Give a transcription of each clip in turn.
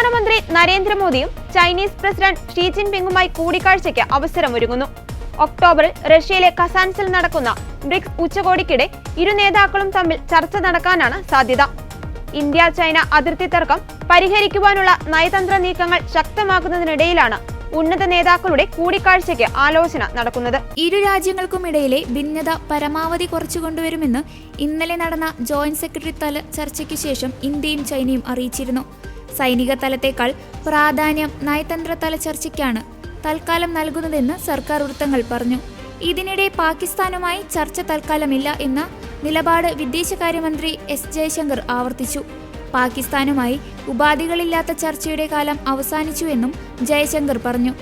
പ്രധാനമന്ത്രി നരേന്ദ്രമോദിയും Chinese president Xi ജിൻപിങ്ങുമായി കൂടിക്കാഴ്ചയ്ക്ക് അവസരമൊരുങ്ങുന്നു. ഒക്ടോബറിൽ റഷ്യയിലെ കസാൻസിൽ നടക്കുന്ന ബ്രിക്സ് ഉച്ചകോടിക്കിടെ ഇരു നേതാക്കളും തമ്മിൽ ചർച്ച നടക്കാനാണ് സാധ്യത. ഇന്ത്യ ചൈന അതിർത്തി തർക്കം പരിഹരിക്കുവാനുള്ള നയതന്ത്ര നീക്കങ്ങൾ ശക്തമാക്കുന്നതിനിടയിലാണ് ഉന്നത നേതാക്കളുടെ കൂടിക്കാഴ്ചയ്ക്ക് ആലോചന നടക്കുന്നത്. ഇരു രാജ്യങ്ങൾക്കുമിടയിലെ ഭിന്നത പരമാവധി കുറച്ചുകൊണ്ടുവരുമെന്ന് ഇന്നലെ നടന്ന ജോയിന്റ് സെക്രട്ടറി തല ചർച്ചയ്ക്ക് ശേഷം ഇന്ത്യയും ചൈനയും അറിയിച്ചിരുന്നു. സൈനിക തലത്തേക്കാൾ പ്രാധാന്യം നയതന്ത്ര തല ചർച്ചയ്ക്കാണ് തൽക്കാലം നൽകുന്നതെന്ന് സർക്കാർ വൃത്തങ്ങൾ പറഞ്ഞു. ഇതിനിടെ പാകിസ്ഥാനുമായി ചർച്ച തൽക്കാലമില്ല എന്ന നിലപാട് വിദേശകാര്യമന്ത്രി എസ് ജയശങ്കർ ആവർത്തിച്ചു. പാകിസ്ഥാനുമായി ഉപാധികളില്ലാത്ത ചർച്ചയുടെ കാലം അവസാനിച്ചുവെന്നും ജയശങ്കർ പറഞ്ഞു.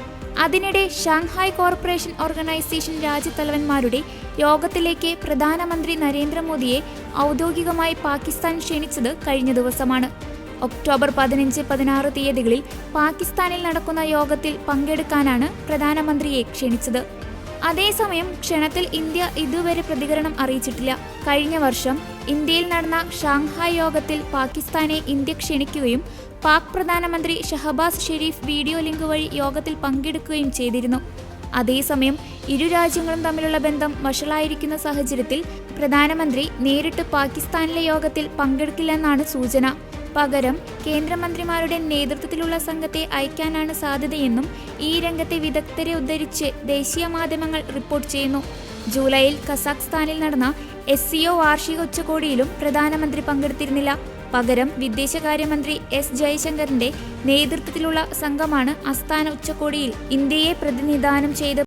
അതിനിടെ ഷാങ്ഹായ് കോർപ്പറേഷൻ ഓർഗനൈസേഷൻ രാജ്യത്തലവന്മാരുടെ യോഗത്തിലേക്ക് പ്രധാനമന്ത്രി നരേന്ദ്രമോദിയെ ഔദ്യോഗികമായി പാകിസ്ഥാൻ ക്ഷണിച്ചത് കഴിഞ്ഞ ദിവസമാണ്. ഒക്ടോബർ 15-16 തീയതികളിൽ പാകിസ്ഥാനിൽ നടക്കുന്ന യോഗത്തിൽ പങ്കെടുക്കാനാണ് പ്രധാനമന്ത്രിയെ ക്ഷണിച്ചത്. അതേസമയം ക്ഷണത്തിൽ ഇന്ത്യ ഇതുവരെ പ്രതികരണം അറിയിച്ചിട്ടില്ല. കഴിഞ്ഞ വർഷം ഇന്ത്യയിൽ നടന്ന ഷാങ്ഹായ് യോഗത്തിൽ പാകിസ്ഥാനെ ഇന്ത്യ ക്ഷണിക്കുകയും പാക് പ്രധാനമന്ത്രി ഷഹബാസ് ഷെരീഫ് വീഡിയോ ലിങ്ക് വഴി യോഗത്തിൽ പങ്കെടുക്കുകയും ചെയ്തിരുന്നു. അതേസമയം ഇരു രാജ്യങ്ങളും തമ്മിലുള്ള ബന്ധം വഷളായിരിക്കുന്ന സാഹചര്യത്തിൽ പ്രധാനമന്ത്രി നേരിട്ട് പാകിസ്ഥാനിലെ യോഗത്തിൽ പങ്കെടുക്കില്ലെന്നാണ് സൂചന. പകരം കേന്ദ്രമന്ത്രിമാരുടെ നേതൃത്വത്തിലുള്ള സംഘത്തെ അയക്കാനാണ് സാധ്യതയെന്നും ഈ രംഗത്തെ വിദഗ്ധരെ ഉദ്ധരിച്ച് ദേശീയ മാധ്യമങ്ങൾ റിപ്പോർട്ട് ചെയ്യുന്നു. ജൂലൈയിൽ കസാഖ്സ്ഥാനിൽ നടന്ന SCO വാർഷിക ഉച്ചകോടിയിലും പ്രധാനമന്ത്രി പങ്കെടുത്തിരുന്നില്ല. പകരം വിദേശകാര്യമന്ത്രി എസ് ജയശങ്കറിന്റെ നേതൃത്വത്തിലുള്ള സംഘമാണ് അസ്താന ഉച്ചകോടിയിൽ ഇന്ത്യയെ പ്രതിനിധാനം ചെയ്ത്